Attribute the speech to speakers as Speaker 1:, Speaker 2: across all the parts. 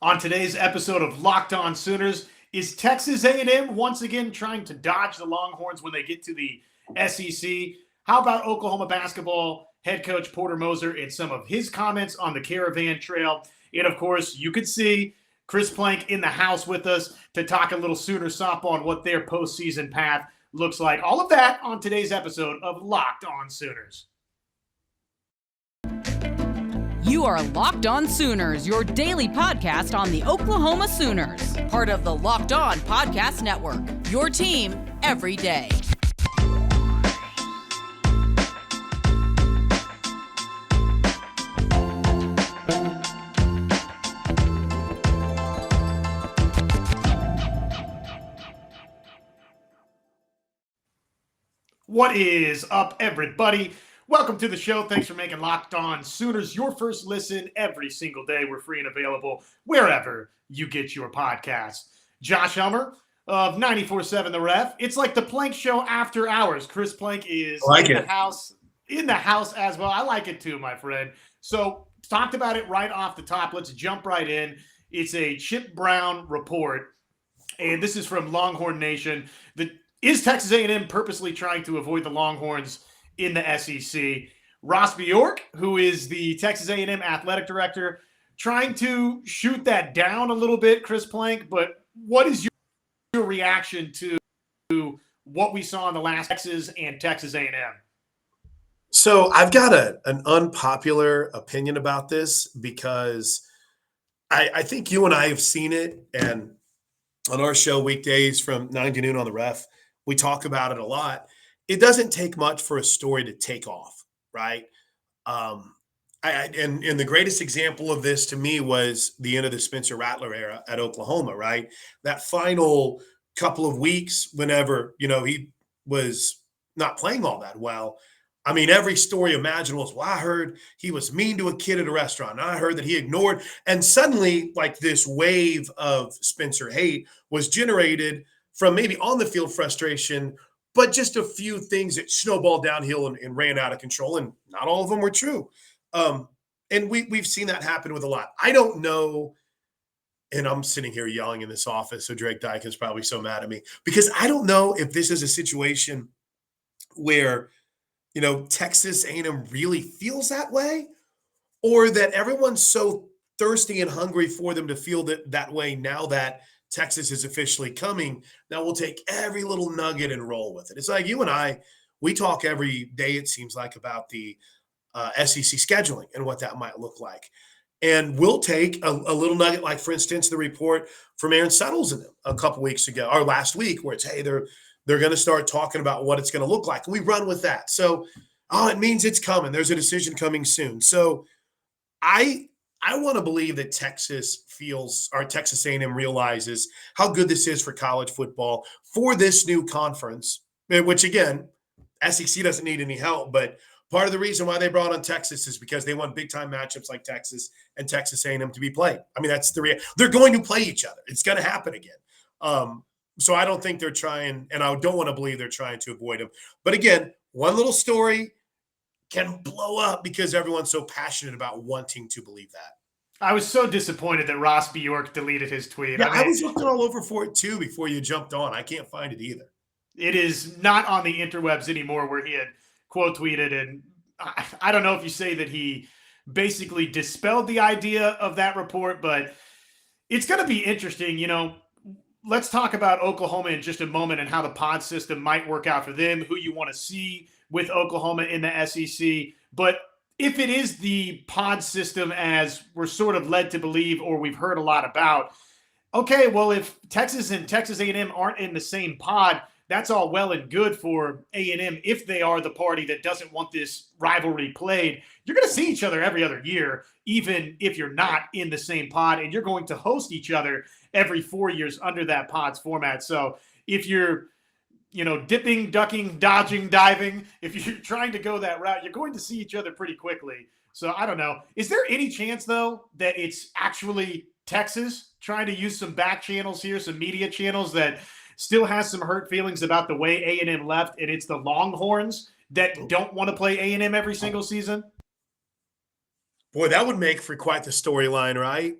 Speaker 1: On today's episode of Locked On Sooners, is Texas A&M once again trying to dodge the Longhorns when they get to the SEC? How about Oklahoma basketball head coach Porter Moser and some of his comments on the Caravan Trail? And of course, you could see Chris Plank in the house with us to talk a little Sooner softball and what their postseason path looks like. All of that on today's episode of Locked On Sooners.
Speaker 2: You are Locked On Sooners, your daily podcast on the Oklahoma Sooners. Part of the Locked On Podcast Network, your team every day.
Speaker 1: What is up, everybody? Welcome to the show. Thanks for making Locked On Sooners your first listen every single day. We're free and available wherever you get your podcasts. Josh Helmer of 94.7 The Ref. It's like the Plank Show after hours. Chris Plank is in the house as well. I like it too, my friend. So talked about it right off the top. Let's jump right in. It's a Chip Brown report, and this is from Longhorn Nation. Is Texas A&M purposely trying to avoid the Longhorns in the SEC? Ross Bjork, who is the Texas A&M athletic director, trying to shoot that down a little bit, Chris Plank. But what is your reaction to what we saw in the last Texas and Texas A&M?
Speaker 3: So I've got an unpopular opinion about this because I think you and I have seen it, and on our show weekdays from 9 to noon on the Ref, we talk about it a lot. It doesn't take much for a story to take off, right? And the greatest example of this to me was the end of the Spencer Rattler era at Oklahoma, right? That final couple of weeks, whenever, he was not playing all that well. I mean, every story imaginable is, well, I heard he was mean to a kid at a restaurant. And I heard that he ignored. And suddenly, like, this wave of Spencer hate was generated from maybe on the field frustration, but just a few things that snowballed downhill and ran out of control, and not all of them were true. And we've seen that happen with a lot. I don't know, and I'm sitting here yelling in this office, so Drake Dyke is probably so mad at me, because I don't know if this is a situation where, Texas A&M really feels that way, or that everyone's so thirsty and hungry for them to feel that way now that Texas is officially coming. Now we'll take every little nugget and roll with it. It's like you and I, we talk every day, it seems like, about the SEC scheduling and what that might look like. And we'll take a little nugget, like, for instance, the report from Aaron Settles and them a couple weeks ago, or last week, where it's, hey, they're going to start talking about what it's going to look like. And we run with that. So, it means it's coming. There's a decision coming soon. So I want to believe that Texas A&M realizes how good this is for college football, for this new conference, which, again, SEC doesn't need any help. But part of the reason why they brought on Texas is because they want big-time matchups like Texas and Texas A&M to be played. I mean, that's they're going to play each other. It's going to happen again. So I don't think they're trying, and I don't want to believe they're trying to avoid them. But again, one little story can blow up because everyone's so passionate about wanting to believe that.
Speaker 1: I was so disappointed that Ross Bjork deleted his tweet.
Speaker 3: Yeah, I was looking all over for it too before you jumped on. I can't find it either.
Speaker 1: It is not on the interwebs anymore, where he had quote tweeted, and I don't know if you say that he basically dispelled the idea of that report, but it's going to be interesting. Let's talk about Oklahoma in just a moment and how the pod system might work out for them, who you want to see with Oklahoma in the SEC. But if it is the pod system as we're sort of led to believe, or we've heard a lot about, okay, well, if Texas and Texas A&M aren't in the same pod, that's all well and good for A&M if they are the party that doesn't want this rivalry played. You're going to see each other every other year, even if you're not in the same pod, and you're going to host each other every 4 years under that pod's format. So if you're, dipping, ducking, dodging, diving, if you're trying to go that route, you're going to see each other pretty quickly. So I don't know. Is there any chance, though, that it's actually Texas trying to use some back channels here, some media channels that still has some hurt feelings about the way A&M left, and it's the Longhorns that don't want to play A&M every single season?
Speaker 3: Boy, that would make for quite the storyline, right?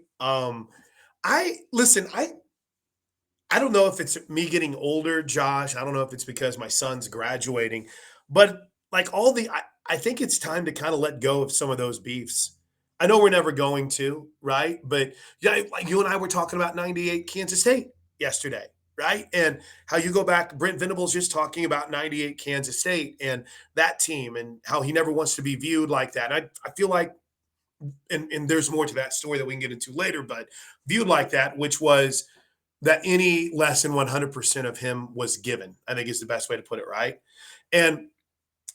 Speaker 3: Listen, I don't know if it's me getting older, Josh. I don't know if it's because my son's graduating, but like I think it's time to kind of let go of some of those beefs. I know we're never going to, right? But yeah, like you and I were talking about 98 Kansas State yesterday, right? And how you go back, Brent Venables just talking about 98 Kansas State and that team and how he never wants to be viewed like that. I feel like, and there's more to that story that we can get into later, but viewed like that, which was that any less than 100% of him was given, I think is the best way to put it, right? And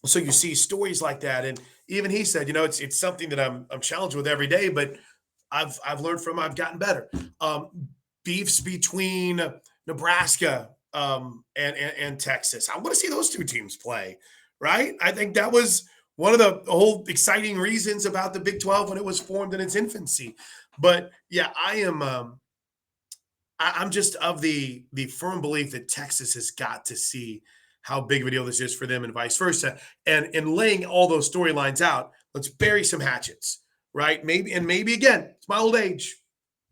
Speaker 3: so you see stories like that, and even he said, it's something that I'm challenged with every day, but I've learned from, I've gotten better. Beefs between Nebraska and Texas. I want to see those two teams play, right? I think that was one of the whole exciting reasons about the Big 12 when it was formed in its infancy. But yeah, I'm just of the firm belief that Texas has got to see how big of a deal this is for them and vice versa. And in laying all those storylines out, let's bury some hatchets, right? Maybe again, it's my old age,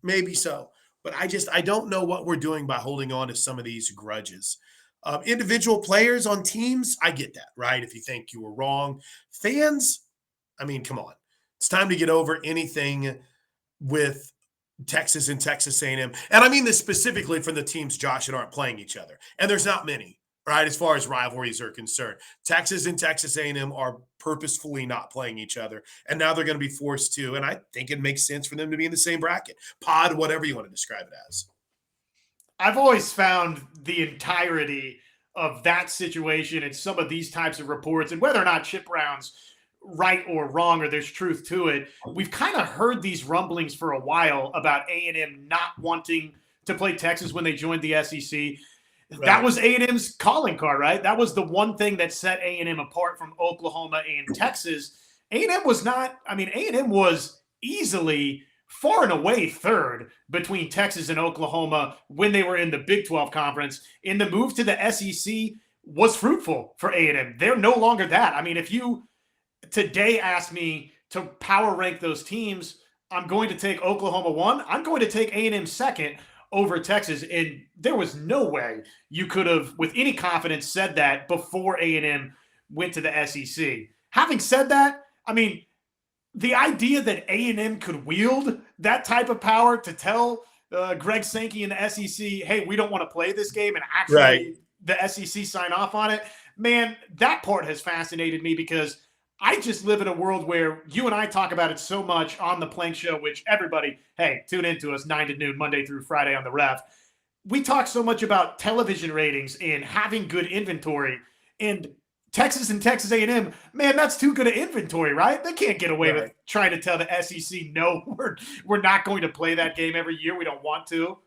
Speaker 3: maybe so. But I don't know what we're doing by holding on to some of these grudges. Individual players on teams, I get that, right? If you think you were wrong. Fans, I mean, come on. It's time to get over anything with Texas and Texas A&M. And I mean this specifically for the teams, Josh, that aren't playing each other. And there's not many, right, as far as rivalries are concerned. Texas and Texas A&M are purposefully not playing each other. And now they're going to be forced to. And I think it makes sense for them to be in the same bracket. Pod, whatever you want to describe it as.
Speaker 1: I've always found the entirety of that situation and some of these types of reports, and whether or not Chip Brown's right or wrong or there's truth to it, we've kind of heard these rumblings for a while about A&M not wanting to play Texas when they joined the SEC. Right. That was A&M's calling card, right? That was the one thing that set A&M apart from Oklahoma and Texas. A&M was not, A&M was easily far and away third between Texas and Oklahoma when they were in the Big 12 conference. And the move to the SEC was fruitful for A&M. They're no longer that. If you today ask me to power rank those teams, I'm going to take Oklahoma 1. I'm going to take A&M 2nd over Texas. And there was no way you could have, with any confidence, said that before A&M went to the SEC. Having said that, the idea that A&M could wield that type of power to tell Greg Sankey and the SEC, hey, we don't want to play this game, and actually the SEC sign off on it, man, that part has fascinated me because I just live in a world where you and I talk about it so much on the Plank Show, which everybody, hey, tune into us 9 to noon, Monday through Friday on the Ref. We talk so much about television ratings and having good inventory, and Texas and Texas A&M, man, that's too good an inventory, right? They can't get away with trying to tell the SEC, no, we're not going to play that game every year. We don't want to.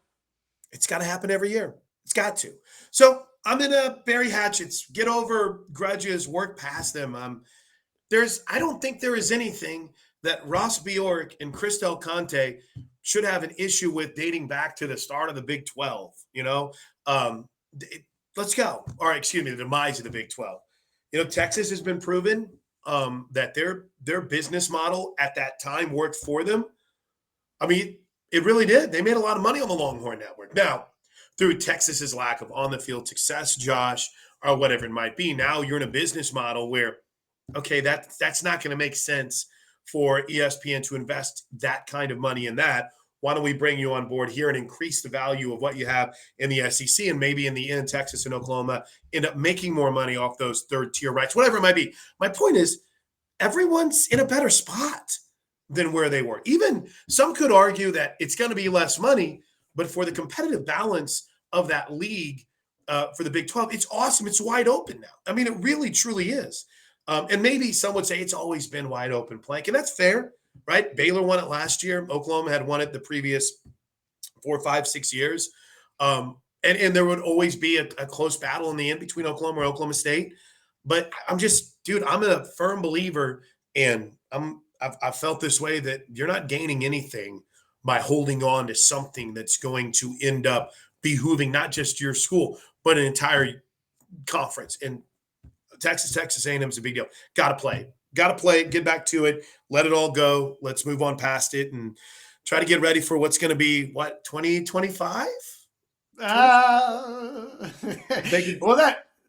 Speaker 3: It's got to happen every year. It's got to. So I'm going to bury hatchets, get over grudges, work past them. I don't think there is anything that Ross Bjork and Christel Conte should have an issue with dating back to the start of the Big 12. Let's go. The demise of the Big 12. Texas has been proven that their business model at that time worked for them. It really did. They made a lot of money on the Longhorn Network. Now, through Texas's lack of on-the-field success, Josh, or whatever it might be, now you're in a business model where, okay, that's not going to make sense for ESPN to invest that kind of money in that. Why don't we bring you on board here and increase the value of what you have in the SEC, and maybe in the end, Texas and Oklahoma end up making more money off those third-tier rights, whatever it might be. My point is, everyone's in a better spot than where they were. Even some could argue that it's going to be less money, but for the competitive balance of that league for the Big 12, it's awesome. It's wide open now. It really, truly is. And maybe some would say it's always been wide open, Plank, and that's fair. Right? Baylor won it last year. Oklahoma had won it the previous 4, 5, 6 years. And there would always be a close battle in the end between Oklahoma or Oklahoma State. But I'm a firm believer, and I've felt this way, that you're not gaining anything by holding on to something that's going to end up behooving not just your school, but an entire conference. And Texas A&M is a big deal. Got to play, get back to it, let it all go. Let's move on past it and try to get ready for what's going to be, 2025?
Speaker 1: Well,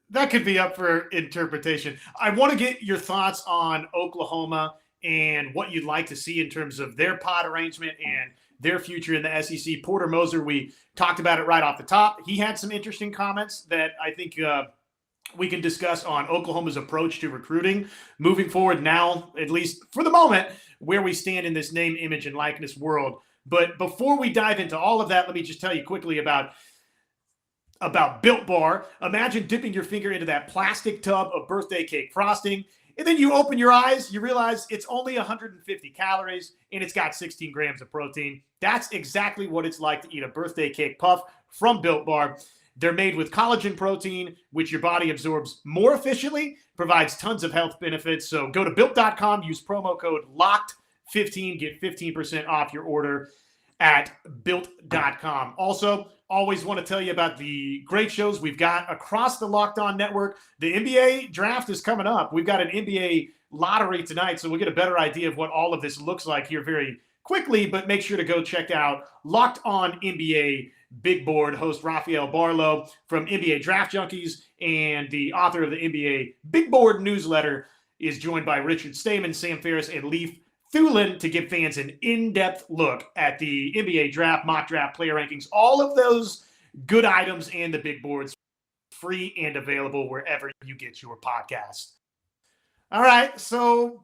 Speaker 1: that could be up for interpretation. I want to get your thoughts on Oklahoma and what you'd like to see in terms of their pod arrangement and their future in the SEC. Porter Moser, we talked about it right off the top. He had some interesting comments that I think we can discuss on Oklahoma's approach to recruiting moving forward now, at least for the moment, where we stand in this name, image, and likeness world. But before we dive into all of that, let me just tell you quickly about Built Bar. Imagine dipping your finger into that plastic tub of birthday cake frosting, and then you open your eyes, you realize it's only 150 calories, and it's got 16 grams of protein. That's exactly what it's like to eat a birthday cake puff from Built Bar. They're made with collagen protein, which your body absorbs more efficiently, provides tons of health benefits. So go to Built.com, use promo code LOCKED15, get 15% off your order at Built.com. Also, always want to tell you about the great shows we've got across the Locked On Network. The NBA draft is coming up. We've got an NBA lottery tonight, so we'll get a better idea of what all of this looks like here very quickly, but make sure to go check out Locked On NBA Big Board. Host Rafael Barlow from NBA Draft Junkies and the author of the NBA Big Board newsletter is joined by Richard Stamen, Sam Ferris, and Leif Thulin to give fans an in-depth look at the NBA draft, mock draft, player rankings, all of those good items and the big boards, free and available wherever you get your podcast. All right, so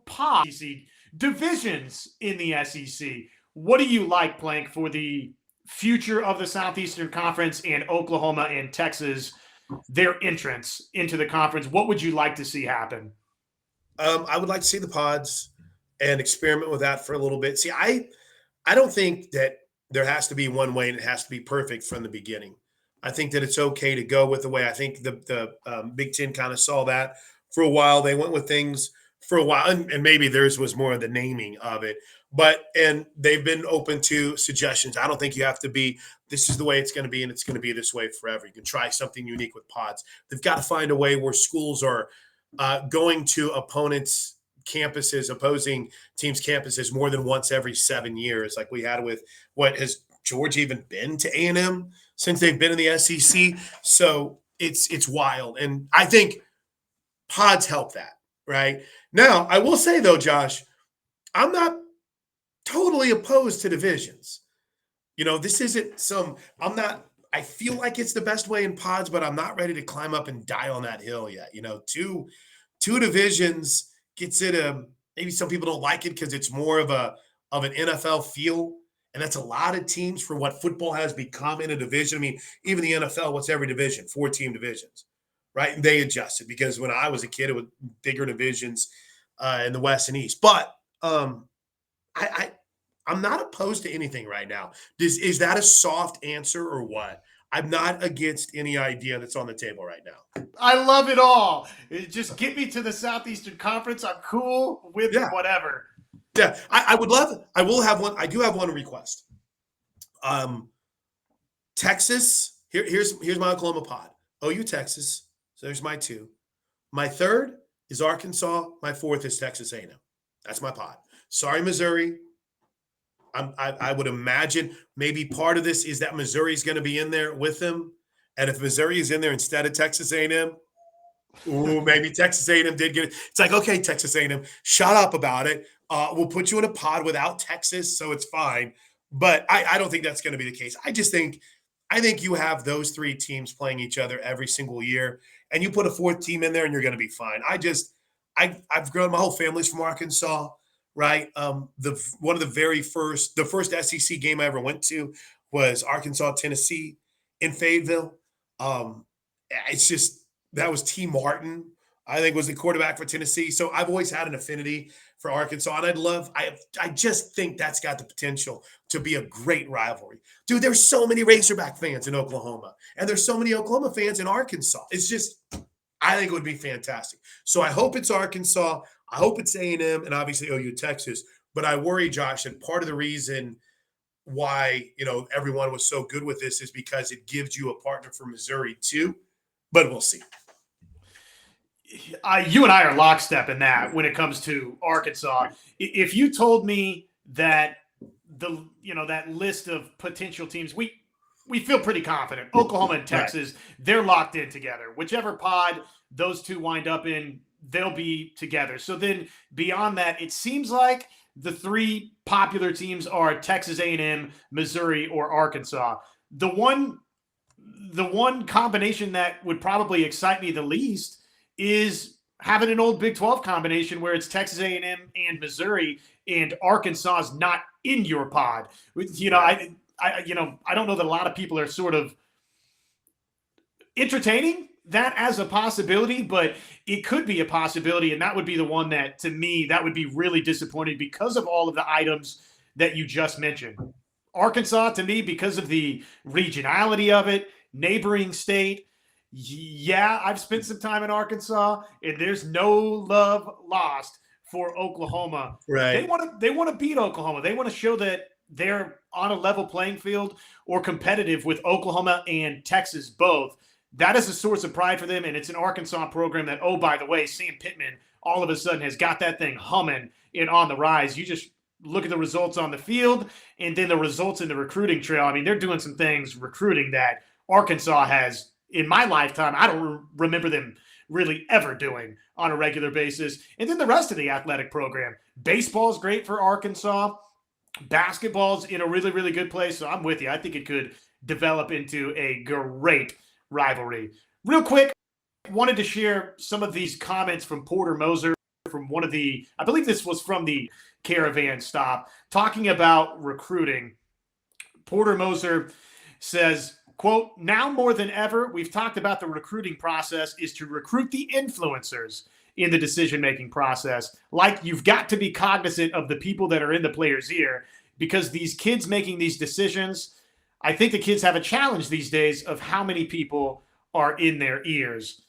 Speaker 1: divisions in the SEC. What do you like, Plank, for the future of the Southeastern Conference and Oklahoma and Texas, their entrance into the conference? What would you like to see happen?
Speaker 3: I would like to see the pods and experiment with that for a little bit. See, I don't think that there has to be one way and it has to be perfect from the beginning. I think that it's okay to go with the way. I think the Big Ten kind of saw that for a while. They went with things for a while, and maybe theirs was more of the naming of it. And they've been open to suggestions. I don't think you have to be, this is the way it's going to be, and it's going to be this way forever. You can try something unique with pods. They've got to find a way where schools are going to opponents' campuses, opposing teams' campuses more than once every 7 years, like we had with what has Georgia even been to A&M since they've been in the SEC. So it's wild, and I think pods help that. Right now, I will say though, Josh, I'm not totally opposed to divisions. This isn't I feel like it's the best way in pods, but I'm not ready to climb up and die on that hill yet. Two divisions gets it. Maybe some people don't like it because it's more of an NFL feel, and that's a lot of teams for what football has become in a division. I mean, even the NFL, what's every division? 4-team divisions, right? And they adjusted because when I was a kid, it was bigger divisions in the West and East. But I'm not opposed to anything right now. Is that a soft answer or what? I'm not against any idea that's on the table right now.
Speaker 1: I love it all. Just get me to the Southeastern Conference. I'm cool with whatever.
Speaker 3: Yeah, I would love it. I will have one. I do have one request. Texas. Here's my Oklahoma pod. OU Texas. So there's my 2. My 3rd is Arkansas. My 4th is Texas A&M. That's my pod. Sorry, Missouri. I would imagine maybe part of this is that Missouri is going to be in there with them. And if Missouri is in there instead of Texas A&M, maybe Texas A&M did get it. It's like, okay, Texas A&M, shut up about it. We'll put you in a pod without Texas, so it's fine. But I don't think that's going to be the case. I think you have those 3 teams playing each other every single year, and you put a 4th team in there, and you're going to be fine. I've grown, my whole family's from Arkansas. Right. One of the first SEC game I ever went to was Arkansas, Tennessee in Fayetteville. It's just, that was T. Martin, I think, was the quarterback for Tennessee. So I've always had an affinity for Arkansas, and I just think that's got the potential to be a great rivalry. Dude, there's so many Razorback fans in Oklahoma, and there's so many Oklahoma fans in Arkansas. It's just, I think it would be fantastic. So I hope it's Arkansas. I hope it's A&M and obviously OU Texas. But I worry, Josh, that part of the reason why everyone was so good with this is because it gives you a partner for Missouri too. But we'll see.
Speaker 1: You and I are lockstep in that when it comes to Arkansas. If you told me that that list of potential teams, we feel pretty confident. Oklahoma and Texas, they're locked in together. Whichever pod those two wind up in, they'll be together. So then beyond that, it seems like the three popular teams are Texas A&M, Missouri, or Arkansas. The one combination that would probably excite me the least is having an old Big 12 combination where it's Texas A&M and Missouri, and Arkansas is not in your pod. I don't know that a lot of people are sort of entertaining that as a possibility, but it could be a possibility, and that would be the one that, to me, that would be really disappointing because of all of the items that you just mentioned. Arkansas, to me, because of the regionality of it, neighboring state. Yeah, I've spent some time in Arkansas, and there's no love lost for Oklahoma.
Speaker 3: Right.
Speaker 1: They want to beat Oklahoma. They want to show that they're on a level playing field or competitive with Oklahoma and Texas both. That is a source of pride for them, and it's an Arkansas program that, oh, by the way, Sam Pittman all of a sudden has got that thing humming and on the rise. You just look at the results on the field and then the results in the recruiting trail. I mean, they're doing some things recruiting that Arkansas has, in my lifetime, I don't remember them really ever doing on a regular basis. And then the rest of the athletic program. Baseball's great for Arkansas. Basketball's in a really, really good place. So I'm with you. I think it could develop into a great rivalry. Real quick, wanted to share some of these comments from Porter Moser from one of the, I believe this was from the Caravan stop, talking about recruiting. Porter Moser says, quote, "Now more than ever, we've talked about the recruiting process is to recruit the influencers in the decision-making process. Like, you've got to be cognizant of the people that are in the player's ear, because these kids making these decisions, I think the kids have a challenge these days of how many people are in their ears."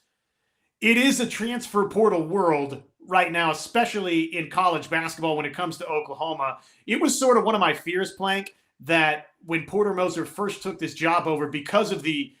Speaker 1: It is a transfer portal world right now, especially in college basketball when it comes to Oklahoma. It was sort of one of my fears, Plank, that when Porter Moser first took this job over, because of the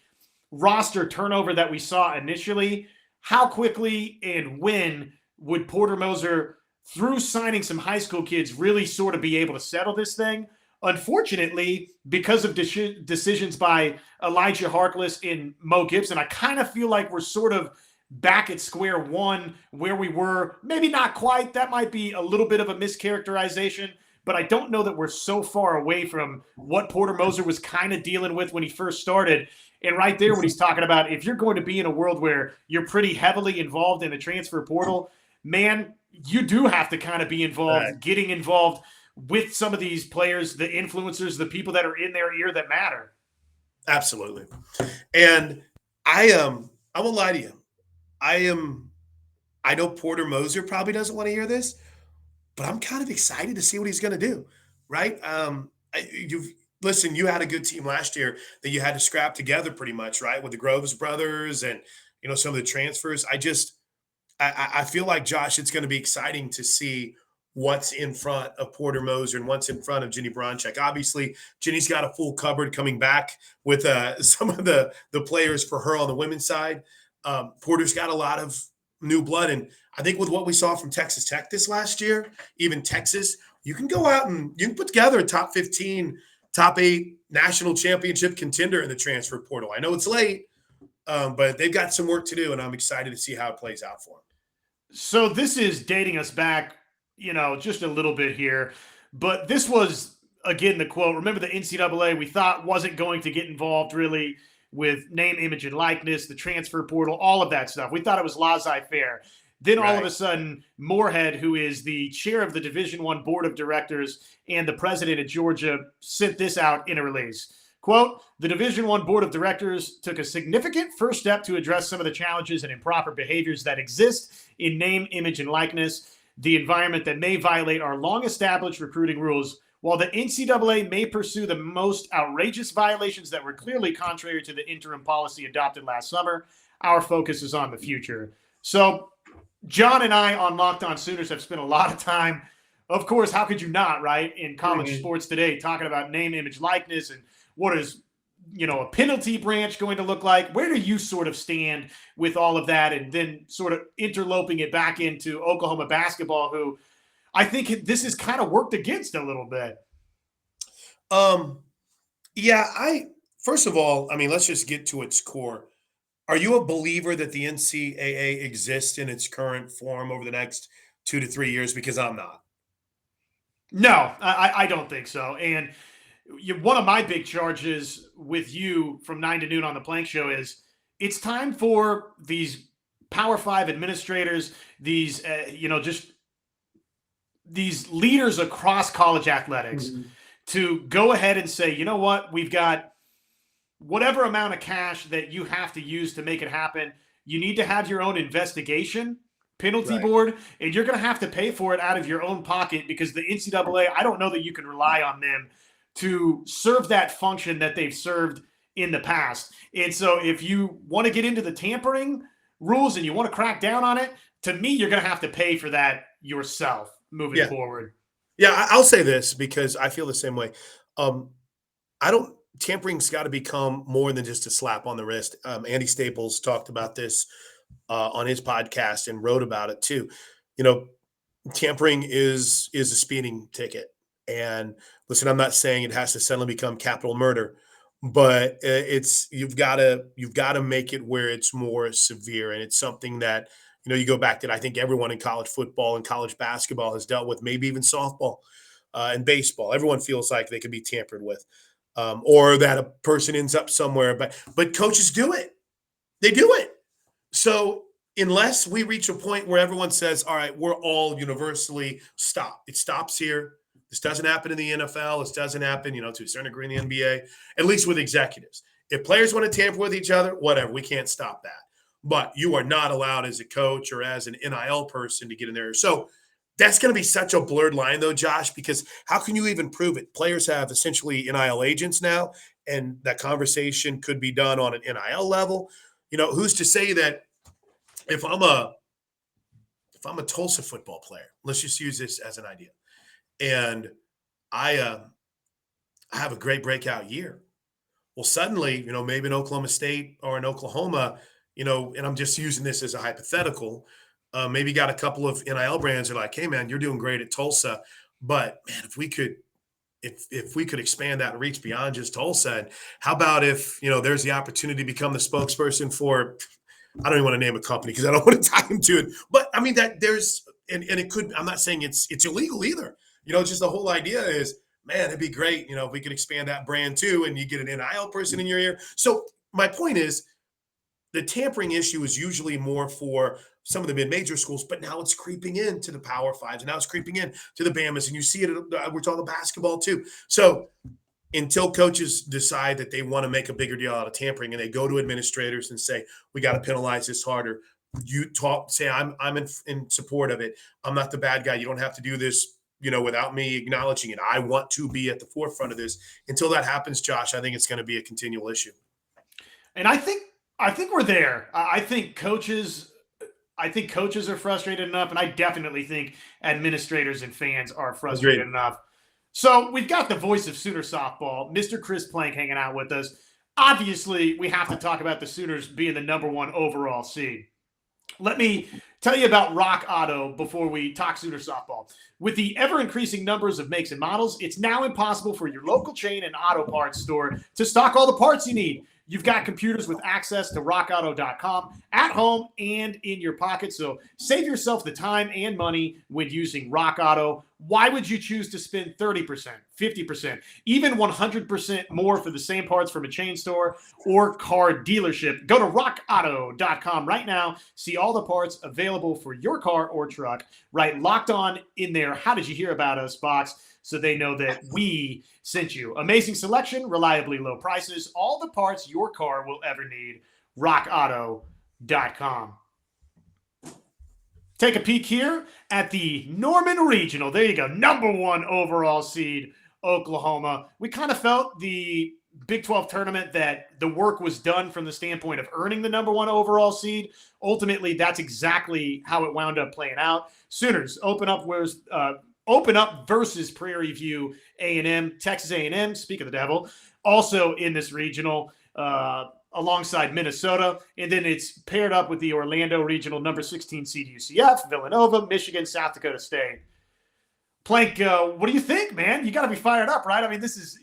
Speaker 1: roster turnover that we saw initially, how quickly and when would Porter Moser, through signing some high school kids, really sort of be able to settle this thing? Unfortunately, because of decisions by Elijah Harkless and Mo Gibson, I kind of feel like we're sort of back at square one where we were. Maybe not quite. That might be a little bit of a mischaracterization, but I don't know that we're so far away from what Porter Moser was kind of dealing with when he first started. And right there, when he's talking about, if you're going to be in a world where you're pretty heavily involved in the transfer portal, man, you do have to kind of be involved, getting involved with some of these players, the influencers, the people that are in their ear that matter.
Speaker 3: Absolutely. And I won't lie to you. I know Porter Moser probably doesn't want to hear this, but I'm kind of excited to see what he's going to do. Right. Listen, you had a good team last year that you had to scrap together pretty much, right? With the Groves brothers and, some of the transfers. I feel like, Josh, it's going to be exciting to see what's in front of Porter Moser and what's in front of Jenny Bronchek. Obviously, Jenny's got a full cupboard coming back with some of the players for her on the women's side. Porter's got a lot of new blood. And I think with what we saw from Texas Tech this last year, even Texas, you can go out and you can put together a top 15, top 8 national championship contender in the transfer portal. I know it's late, but they've got some work to do, and I'm excited to see how it plays out for them.
Speaker 1: So this is dating us back, just a little bit here, but this was, again, the quote. Remember, the NCAA we thought wasn't going to get involved really with name, image, and likeness, the transfer portal, all of that stuff. We thought it was laissez-faire. Then all of a sudden, Moorhead, who is the chair of the Division I Board of Directors and the president of Georgia, sent this out in a release. Quote, "The Division I Board of Directors took a significant first step to address some of the challenges and improper behaviors that exist in name, image, and likeness, the environment that may violate our long-established recruiting rules. While the NCAA may pursue the most outrageous violations that were clearly contrary to the interim policy adopted last summer, our focus is on the future." So John and I on Locked On Sooners have spent a lot of time, of course, how could you not, right, in college sports today, talking about name, image, likeness, and what is, a penalty branch going to look like? Where do you sort of stand with all of that, and then sort of interloping it back into Oklahoma basketball, who I think this has kind of worked against a little bit?
Speaker 3: Yeah, first of all, I mean, let's just get to its core. Are you a believer that the NCAA exists in its current form over the next 2 to 3 years? Because I'm not.
Speaker 1: No, I don't think so. And one of my big charges with you from 9 to noon on the Plank Show is it's time for these Power Five administrators, these just these leaders across college athletics, to go ahead and say, you know what, we've got whatever amount of cash that you have to use to make it happen. You need to have your own investigation penalty
Speaker 3: Right.
Speaker 1: board, and you're going to have to pay for it out of your own pocket, because the NCAA, I don't know that you can rely on them to serve that function that they've served in the past. And so if you want to get into the tampering rules and you want to crack down on it, to me, you're going to have to pay for that yourself moving
Speaker 3: Yeah.
Speaker 1: forward.
Speaker 3: Yeah, I'll say this because I feel the same way. I don't tampering's got to become more than just a slap on the wrist. Andy Staples talked about this on his podcast and wrote about it too. You know, tampering is a speeding ticket. And listen, I'm not saying it has to suddenly become capital murder, but you've got to make it where it's more severe, and it's something that you go back to. I think everyone in college football and college basketball has dealt with, maybe even softball and baseball. Everyone feels like they could be tampered with, or that a person ends up somewhere. But coaches do it; they do it. So unless we reach a point where everyone says, all right, we're all universally stop. It stops here. This doesn't happen in the NFL. This doesn't happen, to a certain degree in the NBA, at least with executives. If players want to tamper with each other, whatever, we can't stop that. But you are not allowed as a coach or as an NIL person to get in there. So that's going to be such a blurred line, though, Josh, because how can you even prove it? Players have essentially NIL agents now, and that conversation could be done on an NIL level. Who's to say that if I'm a Tulsa football player, let's just use this as an idea, and I have a great breakout year. Well, suddenly, maybe in Oklahoma State or in Oklahoma, and I'm just using this as a hypothetical, maybe got a couple of NIL brands that are like, hey, man, you're doing great at Tulsa, but man, if we could expand that reach beyond just Tulsa, and how about if, there's the opportunity to become the spokesperson for, I don't even want to name a company because I don't want to tie into it, but I mean that there's, and it could, I'm not saying it's illegal either. Just the whole idea is, man, it'd be great, if we could expand that brand too, and you get an NIL person in your ear. So my point is, the tampering issue is usually more for some of the mid-major schools, but now it's creeping into the Power Fives, and now it's creeping in to the Bamas, and you see it. We're talking basketball too. So until coaches decide that they want to make a bigger deal out of tampering, and they go to administrators and say, we got to penalize this harder, you say, I'm in support of it. I'm not the bad guy. You don't have to do this, without me acknowledging it. I want to be at the forefront of this. Until that happens, Josh, I think it's going to be a continual issue.
Speaker 1: And I think we're there. I think coaches are frustrated enough, and I definitely think administrators and fans are frustrated enough. So we've got the voice of Sooner softball, Mr. Chris Plank, hanging out with us. Obviously, we have to talk about the Sooners being the #1 overall seed. Let me tell you about Rock Auto before we talk Sooner softball. With the ever-increasing numbers of makes and models, it's now impossible for your local chain and auto parts store to stock all the parts you need. You've got computers with access to rockauto.com at home and in your pocket. So save yourself the time and money when using Rock Auto. Why would you choose to spend 30%, 50%, even 100% more for the same parts from a chain store or car dealership? Go to rockauto.com right now. See all the parts available for your car or truck. Right, Locked On in there. How did you hear about us box? So they know that we sent you. Amazing selection, reliably low prices, all the parts your car will ever need. rockauto.com. Take a peek here at the Norman Regional. There you go. #1 overall seed, Oklahoma. We kind of felt the Big 12 tournament that the work was done from the standpoint of earning the #1 overall seed. Ultimately, that's exactly how it wound up playing out. Sooners open up versus Prairie View A&M, Texas A&M, speak of the devil, also in this regional, alongside Minnesota. And then it's paired up with the Orlando regional #16 seed UCF, Villanova, Michigan, South Dakota State. Plank, what do you think, man? You got to be fired up, right? I mean, this is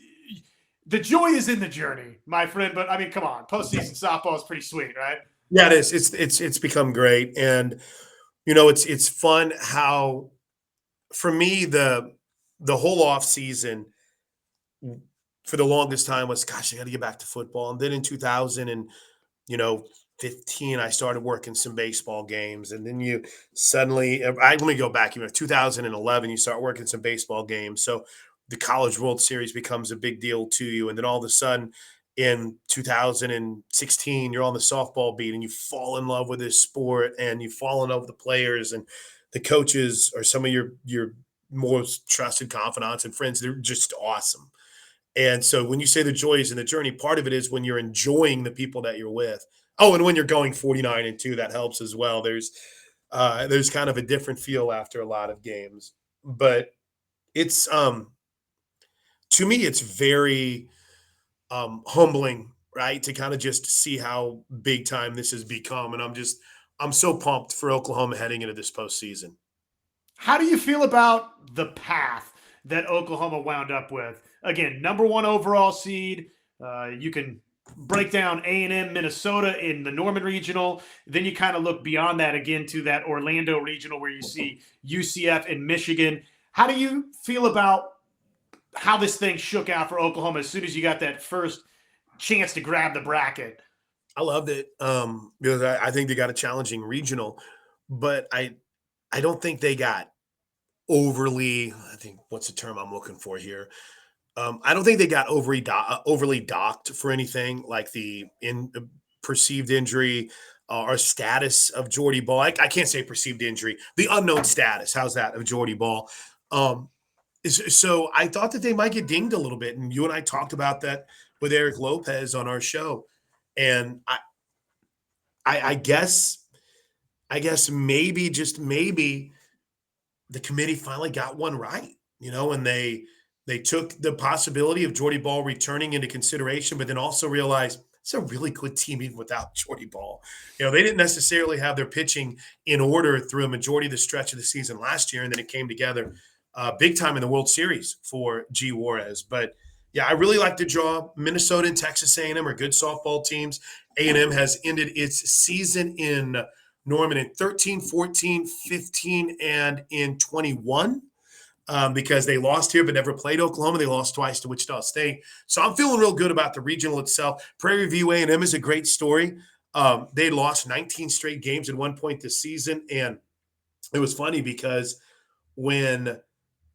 Speaker 1: The joy is in the journey, my friend. But I mean, come on, postseason softball is pretty sweet, right?
Speaker 3: Yeah, it is. It's become great, and it's fun how, for me, the whole off season for the longest time was, gosh, I got to get back to football. And then in 2000 and 15, I started working some baseball games, and then you suddenly, let me go back. 2011, you start working some baseball games, so the College World Series becomes a big deal to you, and then all of a sudden, in 2016, you're on the softball beat, and you fall in love with this sport, and you fall in love with the players, and the coaches are some of your most trusted confidants and friends. They're just awesome. And so when you say the joy is in the journey, part of it is when you're enjoying the people that you're with. Oh, and when you're going 49-2, that helps as well. There's kind of a different feel after a lot of games. But it's to me, it's very humbling, right? To kind of just see how big time this has become. And I'm so pumped for Oklahoma heading into this postseason.
Speaker 1: How do you feel about the path that Oklahoma wound up with? Again, number 1 overall seed. You can break down A&M, Minnesota in the Norman Regional. Then you kind of look beyond that again to that Orlando Regional where you see UCF and Michigan. How do you feel about how this thing shook out for Oklahoma as soon as you got that first chance to grab the bracket?
Speaker 3: I loved it because I think they got a challenging regional, but I don't think they got overly, I think, what's the term I'm looking for here? I don't think they got overly docked for anything like the perceived injury or status of Jordy Ball. I can't say perceived injury, the unknown status. How's that of Jordy Ball? So I thought that they might get dinged a little bit. And you and I talked about that with Eric Lopez on our show. And I guess maybe, just maybe, the committee finally got one right, and they took the possibility of Jordy Ball returning into consideration, but then also realized it's a really good team even without Jordy Ball. They didn't necessarily have their pitching in order through a majority of the stretch of the season last year, and then it came together big time in the World Series for G. Juarez. But yeah, I really like the draw. Minnesota and Texas A&M are good softball teams. A&M has ended its season in Norman in 13, 14, 15, and in 21 because they lost here but never played Oklahoma. They lost twice to Wichita State. So I'm feeling real good about the regional itself. Prairie View A&M is a great story. They lost 19 straight games at one point this season. And it was funny because when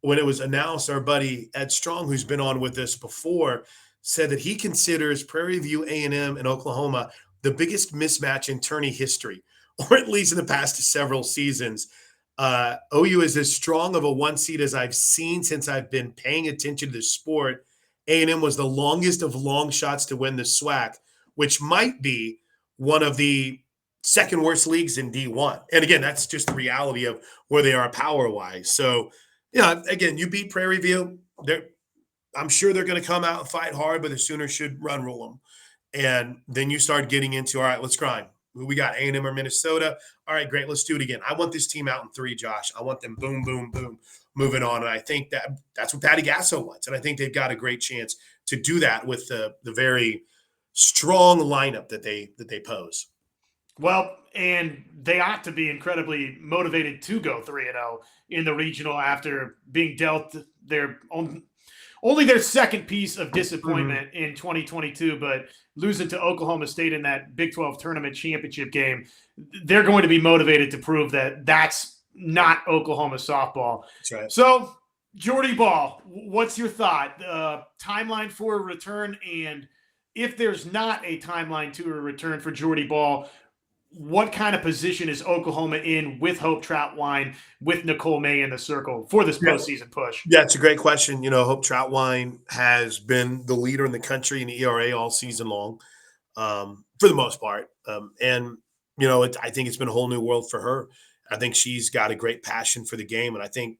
Speaker 3: it was announced, our buddy Ed Strong, who's been on with us before, said that he considers Prairie View A&M and Oklahoma the biggest mismatch in tourney history, or at least in the past several seasons. OU is as strong of a 1 seed as I've seen since I've been paying attention to the sport. A&M was the longest of long shots to win the SWAC, which might be one of the second worst leagues in D1. And again, that's just the reality of where they are power-wise. So, again, you beat Prairie View. I'm sure they're going to come out and fight hard, but the Sooners should run rule them. And then you start getting into, all right, let's grind. We got A&M or Minnesota. All right, great. Let's do it again. I want this team out in 3, Josh. I want them boom, boom, boom, moving on. And I think that's what Patty Gasso wants. And I think they've got a great chance to do that with the very strong lineup that they pose.
Speaker 1: Well, and they ought to be incredibly motivated to go 3-0 in the regional after being dealt their only their second piece of disappointment in 2022, but losing to Oklahoma State in that Big 12 tournament championship game. They're going to be motivated to prove that that's not Oklahoma softball.
Speaker 3: That's right.
Speaker 1: So, Jordy Ball, what's your thought? Timeline for a return, and if there's not a timeline to a return for Jordy Ball, what kind of position is Oklahoma in with Hope Troutwine, with Nicole May in the circle for this postseason push?
Speaker 3: Yeah, it's a great question. Hope Troutwine has been the leader in the country in ERA all season long, for the most part. And I think it's been a whole new world for her. I think she's got a great passion for the game, and I think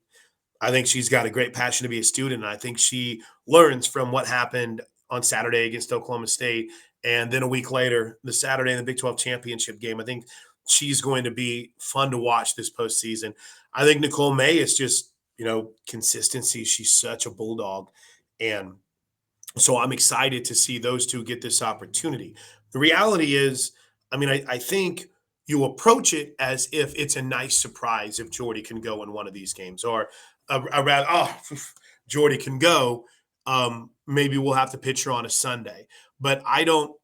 Speaker 3: she's got a great passion to be a student. And I think she learns from what happened on Saturday against Oklahoma State. And then a week later, the Saturday in the Big 12 championship game. I think she's going to be fun to watch this postseason. I think Nicole May is just, consistency. She's such a bulldog. And So I'm excited to see those two get this opportunity. The reality is, I mean, I think you approach it as if it's a nice surprise if Jordy can go in one of these games, or rather, oh, Jordy can go. Maybe we'll have to pitch her on a Sunday, but I don't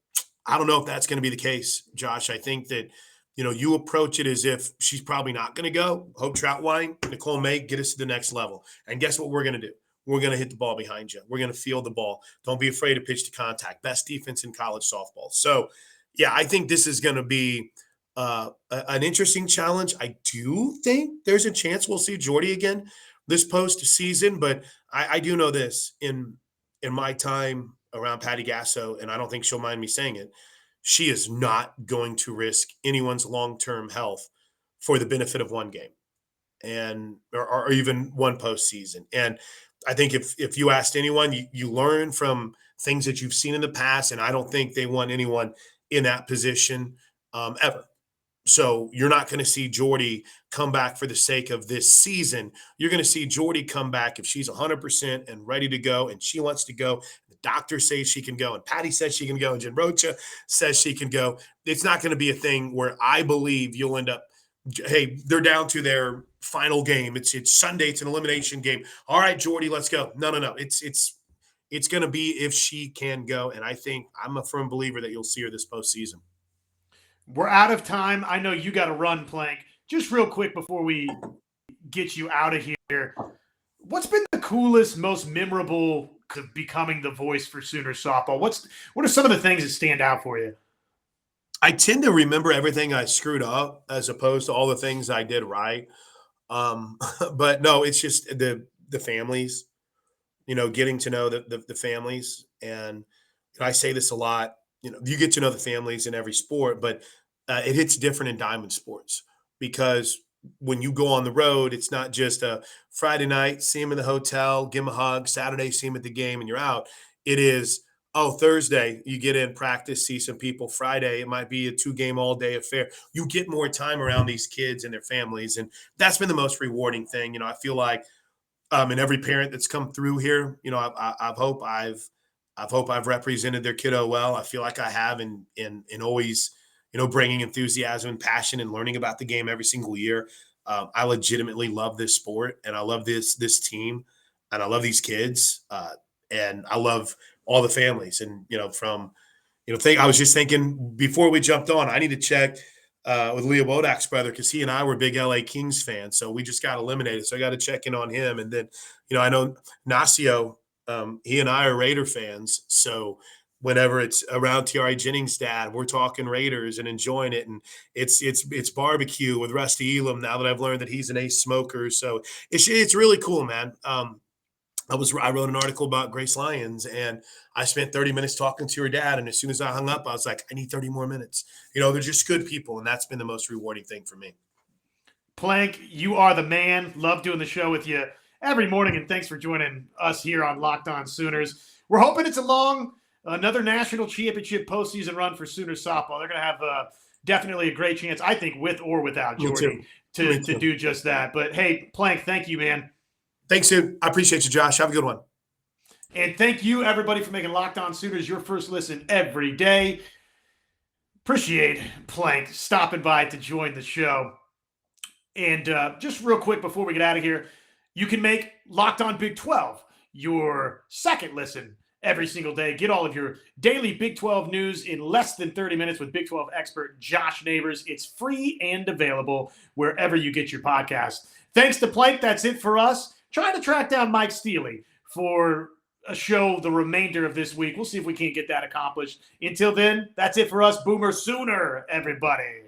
Speaker 3: know if that's going to be the case, Josh. I think that you approach it as if she's probably not going to go. Hope Troutwine, Nicole May, get us to the next level. And guess what we're going to do? We're going to hit the ball behind you. We're going to field the ball. Don't be afraid to pitch to contact. Best defense in college softball. So, yeah, I think this is going to be an interesting challenge. I do think there's a chance we'll see Jordy again this postseason, but I do know this in my time around Patty Gasso, and I don't think she'll mind me saying it. She is not going to risk anyone's long-term health for the benefit of one game and or even one postseason. And I think if you asked anyone, you learn from things that you've seen in the past, and I don't think they want anyone in that position ever. So you're not going to see Jordy come back for the sake of this season. You're going to see Jordy come back if she's 100% and ready to go, and she wants to go. The doctor says she can go, and Patty says she can go, and Jen Rocha says she can go. It's not going to be a thing where I believe you'll end up, hey, they're down to their final game. It's Sunday. It's an elimination game. All right, Jordy, let's go. No. It's going to be if she can go, and I think I'm a firm believer that you'll see her this postseason.
Speaker 1: We're out of time. I know you got to run, Plank. Just real quick before we get you out of here, what's been the coolest, most memorable becoming the voice for Sooner softball? What are some of the things that stand out for you?
Speaker 3: I tend to remember everything I screwed up as opposed to all the things I did right. But no, it's just the families, getting to know the families. And I say this a lot, you get to know the families in every sport, but it hits different in diamond sports because when you go on the road, it's not just a Friday night, see him in the hotel, give him a hug, Saturday, see him at the game, and you're out. It is, Thursday, you get in practice, see some people. Friday, it might be a 2-game all-day affair. You get more time around these kids and their families, and that's been the most rewarding thing. I feel like and every parent that's come through here, I hope I've represented their kiddo well. I feel like I have in always, bringing enthusiasm and passion and learning about the game every single year. I legitimately love this sport, and I love this team, and I love these kids, and I love all the families. And I was just thinking before we jumped on, I need to check with Leo Bodak's brother because he and I were big LA Kings fans, so we just got eliminated. So I got to check in on him, and then I know Nacio. He and I are Raider fans, so whenever it's around T.R.A. Jennings' dad, we're talking Raiders and enjoying it, and it's barbecue with Rusty Elam now that I've learned that he's an ace smoker. So it's really cool, man. I wrote an article about Grace Lyons, and I spent 30 minutes talking to her dad, and as soon as I hung up, I was like, I need 30 more minutes. They're just good people, and that's been the most rewarding thing for me.
Speaker 1: Plank, you are the man. Love doing the show with you every morning, and thanks for joining us here on Locked On Sooners. We're hoping it's another national championship postseason run for Sooner softball. They're going to have definitely a great chance, I think, with or without Jordy, to do just that. But, hey, Plank, thank you, man.
Speaker 3: Thanks, dude. I appreciate you, Josh. Have a good one.
Speaker 1: And thank you, everybody, for making Locked On Sooners your first listen every day. Appreciate Plank stopping by to join the show. And just real quick before we get out of here, you can make Locked On Big 12 your second listen every single day. Get all of your daily Big 12 news in less than 30 minutes with Big 12 expert Josh Neighbors. It's free and available wherever you get your podcast. Thanks to Plank, that's it for us. Trying to track down Mike Steely for a show the remainder of this week. We'll see if we can't get that accomplished. Until then, that's it for us. Boomer Sooner, everybody.